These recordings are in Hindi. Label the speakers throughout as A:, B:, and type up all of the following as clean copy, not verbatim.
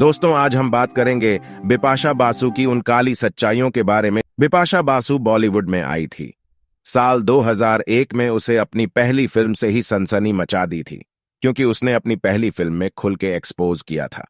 A: दोस्तों, आज हम बात करेंगे बिपाशा बासु की उन काली सच्चाइयों के बारे में। बिपाशा बासु बॉलीवुड में आई थी। साल 2001 में उसे अपनी पहली फिल्म से ही सनसनी मचा दी थी, क्योंकि उसने अपनी पहली फिल्म में खुल के एक्सपोज किया था।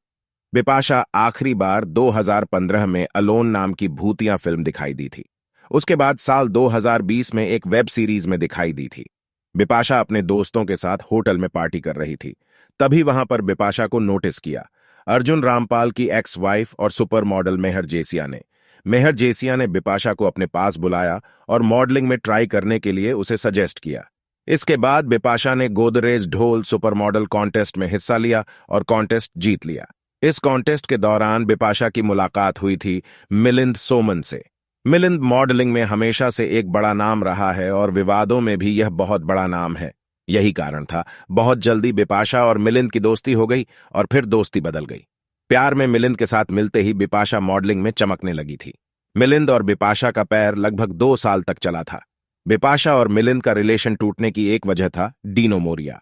A: बिपाशा आखिरी बार 2015 में अलोन नाम की भूतिया फिल्म दिखाई दी थी। उसके बाद साल 2020 में एक वेब सीरीज में दिखाई दी थी। बिपाशा अपने दोस्तों के साथ होटल में पार्टी कर रही थी, तभी वहां पर बिपाशा को नोटिस किया अर्जुन रामपाल की एक्स वाइफ और सुपर मॉडल मेहर जेसिया ने। मेहर जेसिया ने बिपाशा को अपने पास बुलाया और मॉडलिंग में ट्राई करने के लिए उसे सजेस्ट किया। इसके बाद बिपाशा ने गोदरेज ढोल सुपर मॉडल कॉन्टेस्ट में हिस्सा लिया और कॉन्टेस्ट जीत लिया। इस कॉन्टेस्ट के दौरान बिपाशा की मुलाकात हुई थी मिलिंद सोमन से। मिलिंद मॉडलिंग में हमेशा से एक बड़ा नाम रहा है और विवादों में भी यह बहुत बड़ा नाम है। यही कारण था बहुत जल्दी बिपाशा और मिलिंद की दोस्ती हो गई और फिर दोस्ती बदल गई। प्यार में मिलिंद के साथ मिलते ही बिपाशा मॉडलिंग में चमकने लगी थी। मिलिंद और बिपाशा का पैर लगभग 2 साल तक चला था। बिपाशा और मिलिंद का रिलेशन टूटने की एक वजह था डीनो मोरिया।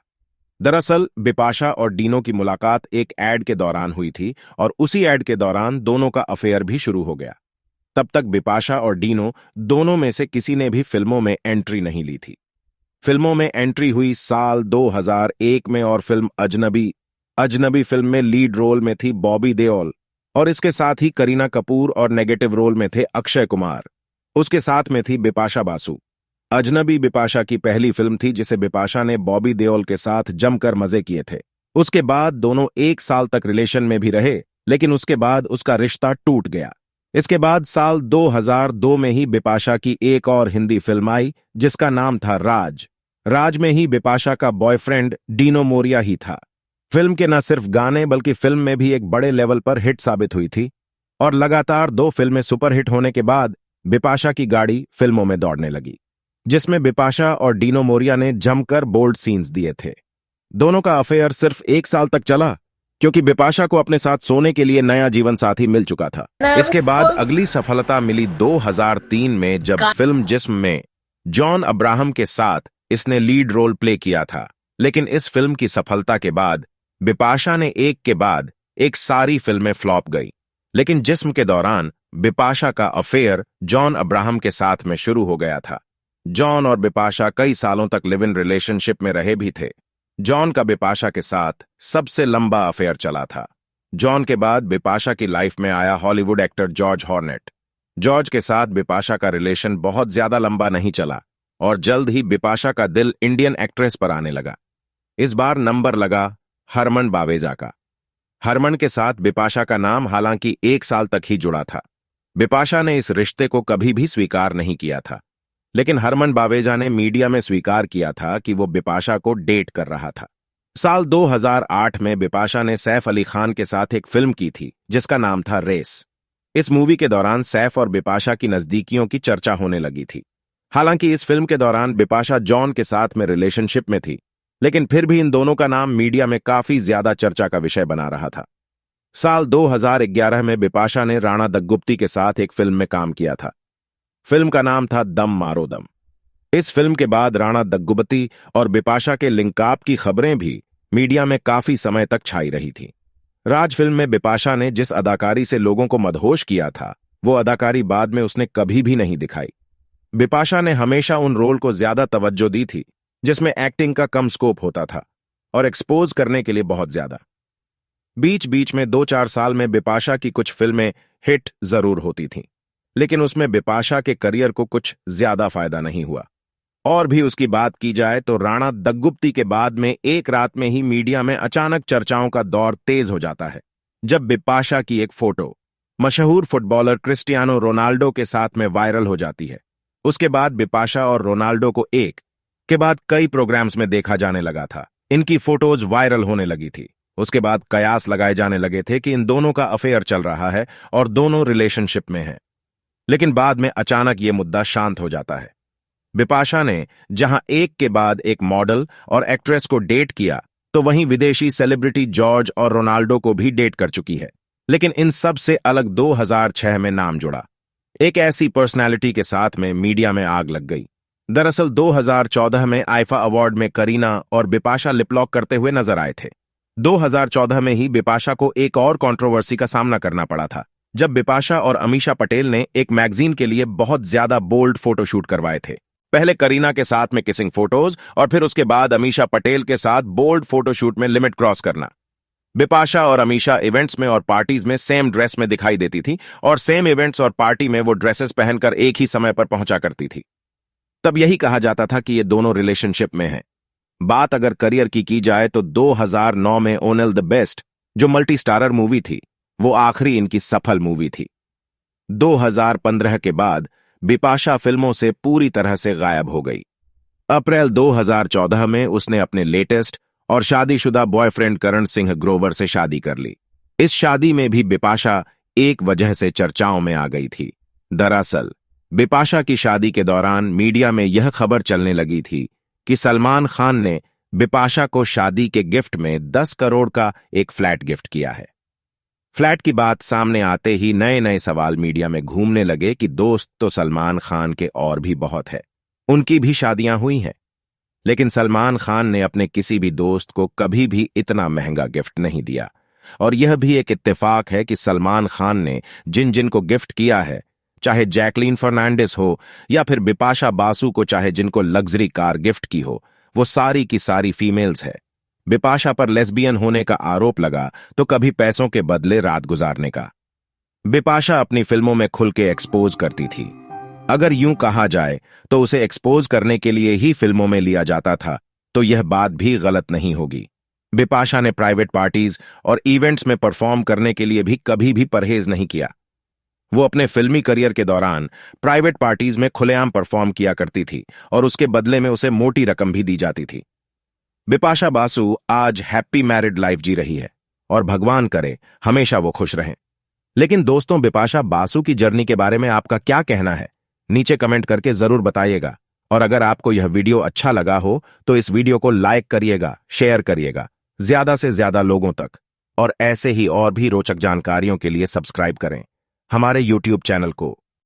A: दरअसल बिपाशा और डीनो की मुलाकात एक एड के दौरान हुई थी और उसी एड के दौरान दोनों का अफेयर भी शुरू हो गया। तब तक बिपाशा और डीनो दोनों में से किसी ने भी फिल्मों में एंट्री नहीं ली थी। फिल्मों में एंट्री हुई साल 2001 में और फिल्म अजनबी फिल्म में लीड रोल में थी बॉबी देओल और इसके साथ ही करीना कपूर और नेगेटिव रोल में थे अक्षय कुमार। उसके साथ में थी बिपाशा बासु। अजनबी बिपाशा की पहली फिल्म थी जिसे बिपाशा ने बॉबी देओल के साथ जमकर मजे किए थे। उसके बाद दोनों 1 साल तक रिलेशन में भी रहे, लेकिन उसके बाद उसका रिश्ता टूट गया। इसके बाद साल 2002 में ही बिपाशा की एक और हिंदी फिल्म आई जिसका नाम था राज में ही बिपाशा का बॉयफ्रेंड डीनो मोरिया ही था। फिल्म के न सिर्फ गाने बल्कि फिल्म में भी एक बड़े लेवल पर हिट साबित हुई थी और लगातार 2 फिल्में सुपरहिट होने के बाद बिपाशा की गाड़ी फिल्मों में दौड़ने लगी, जिसमें बिपाशा और डीनो मोरिया ने जमकर बोल्ड सीन्स दिए थे। दोनों का अफेयर सिर्फ 1 साल तक चला, क्योंकि बिपाशा को अपने साथ सोने के लिए नया जीवन साथी मिल चुका था। इसके बाद अगली सफलता मिली 2003 में, जब फिल्म जिस्म में जॉन अब्राहम के साथ इसने लीड रोल प्ले किया था। लेकिन इस फिल्म की सफलता के बाद बिपाशा ने एक के बाद एक सारी फिल्में फ्लॉप गई। लेकिन जिस्म के दौरान बिपाशा का अफेयर जॉन अब्राहम के साथ में शुरू हो गया था। जॉन और बिपाशा कई सालों तक लिव इन रिलेशनशिप में रहे भी थे। जॉन का बिपाशा के साथ सबसे लंबा अफेयर चला था। जॉन के बाद बिपाशा की लाइफ में आया Hollywood actor George hornet. George के साथ बिपाशा का रिलेशन बहुत ज्यादा लंबा नहीं चला और जल्द ही बिपाशा का दिल इंडियन एक्ट्रेस पर आने लगा। इस बार नंबर लगा हरमन बावेजा का। हरमन के साथ बिपाशा का नाम हालांकि 1 साल तक ही जुड़ा था। बिपाशा ने इस रिश्ते को कभी भी स्वीकार नहीं किया था, लेकिन हरमन बावेजा ने मीडिया में स्वीकार किया था कि वो बिपाशा को डेट कर रहा था। साल 2008 में बिपाशा ने सैफ अली खान के साथ एक फिल्म की थी जिसका नाम था रेस। इस मूवी के दौरान सैफ और बिपाशा की नजदीकियों की चर्चा होने लगी थी। हालांकि इस फिल्म के दौरान बिपाशा जॉन के साथ में रिलेशनशिप में थी, लेकिन फिर भी इन दोनों का नाम मीडिया में काफी ज्यादा चर्चा का विषय बना रहा था। साल 2011 में बिपाशा ने राणा दग्गुप्ती के साथ एक फिल्म में काम किया था। फिल्म का नाम था दम मारो दम। इस फिल्म के बाद राणा दग्गुबती और बिपाशा के लिंकअप की खबरें भी मीडिया में काफी समय तक छाई रही थी। राज फिल्म में बिपाशा ने जिस अदाकारी से लोगों को मदहोश किया था, वो अदाकारी बाद में उसने कभी भी नहीं दिखाई। बिपाशा ने हमेशा उन रोल को ज्यादा तवज्जो दी थी जिसमें एक्टिंग का कम स्कोप होता था और एक्सपोज करने के लिए बहुत ज्यादा। बीच बीच में 2-4 साल में बिपाशा की कुछ फिल्में हिट जरूर होती थीं, लेकिन उसमें बिपाशा के करियर को कुछ ज्यादा फायदा नहीं हुआ। और भी उसकी बात की जाए तो राणा दग्गुप्ती के बाद में एक रात में ही मीडिया में अचानक चर्चाओं का दौर तेज हो जाता है, जब बिपाशा की एक फोटो मशहूर फुटबॉलर क्रिस्टियानो रोनाल्डो के साथ में वायरल हो जाती है। उसके बाद बिपाशा और रोनाल्डो को एक के बाद कई प्रोग्राम्स में देखा जाने लगा था। इनकी फोटोज वायरल होने लगी थी। उसके बाद कयास लगाए जाने लगे थे कि इन दोनों का अफेयर चल रहा है और दोनों रिलेशनशिप में हैं। लेकिन बाद में अचानक यह मुद्दा शांत हो जाता है। बिपाशा ने जहां एक के बाद एक मॉडल और एक्ट्रेस को डेट किया, तो वहीं विदेशी सेलिब्रिटी जॉर्ज और रोनाल्डो को भी डेट कर चुकी है। लेकिन इन सब से अलग 2006 में नाम जुड़ा। एक ऐसी पर्सनैलिटी के साथ में मीडिया में आग लग गई। दरअसल 2014 में आईफा अवार्ड में करीना और बिपाशा लिपलॉक करते हुए नजर आए थे। 2014 में ही बिपाशा को एक और कंट्रोवर्सी का सामना करना पड़ा था, जब बिपाशा और अमीषा पटेल ने एक मैगजीन के लिए बहुत ज्यादा बोल्ड फोटोशूट करवाए थे। पहले करीना के साथ में किसिंग फोटोज और फिर उसके बाद अमीषा पटेल के साथ बोल्ड फोटोशूट में लिमिट क्रॉस करना। बिपाशा और अमीषा इवेंट्स में और पार्टीज में सेम ड्रेस में दिखाई देती थी और सेम इवेंट्स और पार्टी में वो ड्रेसेस पहनकर एक ही समय पर पहुंचा करती थी। तब यही कहा जाता था कि ये दोनों रिलेशनशिप में हैं। बात अगर करियर की जाए तो 2009 में ओनेल द बेस्ट, जो मल्टी स्टारर मूवी थी, वो आखिरी इनकी सफल मूवी थी। 2015 के बाद बिपाशा फिल्मों से पूरी तरह से गायब हो गई। अप्रैल 2014 में उसने अपने लेटेस्ट और शादीशुदा बॉयफ्रेंड करण सिंह ग्रोवर से शादी कर ली। इस शादी में भी बिपाशा एक वजह से चर्चाओं में आ गई थी। दरअसल बिपाशा की शादी के दौरान मीडिया में यह खबर चलने लगी थी कि सलमान खान ने बिपाशा को शादी के गिफ्ट में 10 करोड़ का एक फ्लैट गिफ्ट किया है। फ्लैट की बात सामने आते ही नए नए सवाल मीडिया में घूमने लगे कि दोस्त तो सलमान खान के और भी बहुत है, उनकी भी शादियां हुई हैं। लेकिन सलमान खान ने अपने किसी भी दोस्त को कभी भी इतना महंगा गिफ्ट नहीं दिया। और यह भी एक इत्तेफाक है कि सलमान खान ने जिन जिन को गिफ्ट किया है, चाहे जैकलीन फर्नांडिस हो या फिर बिपाशा बासु को चाहे जिनको लग्जरी कार गिफ्ट की हो, वो सारी की सारी फीमेल्स है। बिपाशा पर लेस्बियन होने का आरोप लगा तो कभी पैसों के बदले रात गुजारने का। बिपाशा अपनी फिल्मों में खुल के एक्सपोज करती थी। अगर यूं कहा जाए तो उसे एक्सपोज करने के लिए ही फिल्मों में लिया जाता था, तो यह बात भी गलत नहीं होगी। बिपाशा ने प्राइवेट पार्टीज और इवेंट्स में परफॉर्म करने के लिए भी कभी भी परहेज नहीं किया। वो अपने फिल्मी करियर के दौरान प्राइवेट पार्टीज में खुलेआम परफॉर्म किया करती थी और उसके बदले में उसे मोटी रकम भी दी जाती थी। बिपाशा बासु आज हैप्पी मैरिड लाइफ जी रही है और भगवान करे हमेशा वो खुश रहें। लेकिन दोस्तों, बिपाशा बासु की जर्नी के बारे में आपका क्या कहना है? नीचे कमेंट करके जरूर बताइएगा। और अगर आपको यह वीडियो अच्छा लगा हो तो इस वीडियो को लाइक करिएगा, शेयर करिएगा ज्यादा से ज्यादा लोगों तक। और ऐसे ही और भी रोचक जानकारियों के लिए सब्सक्राइब करें हमारे YouTube चैनल को।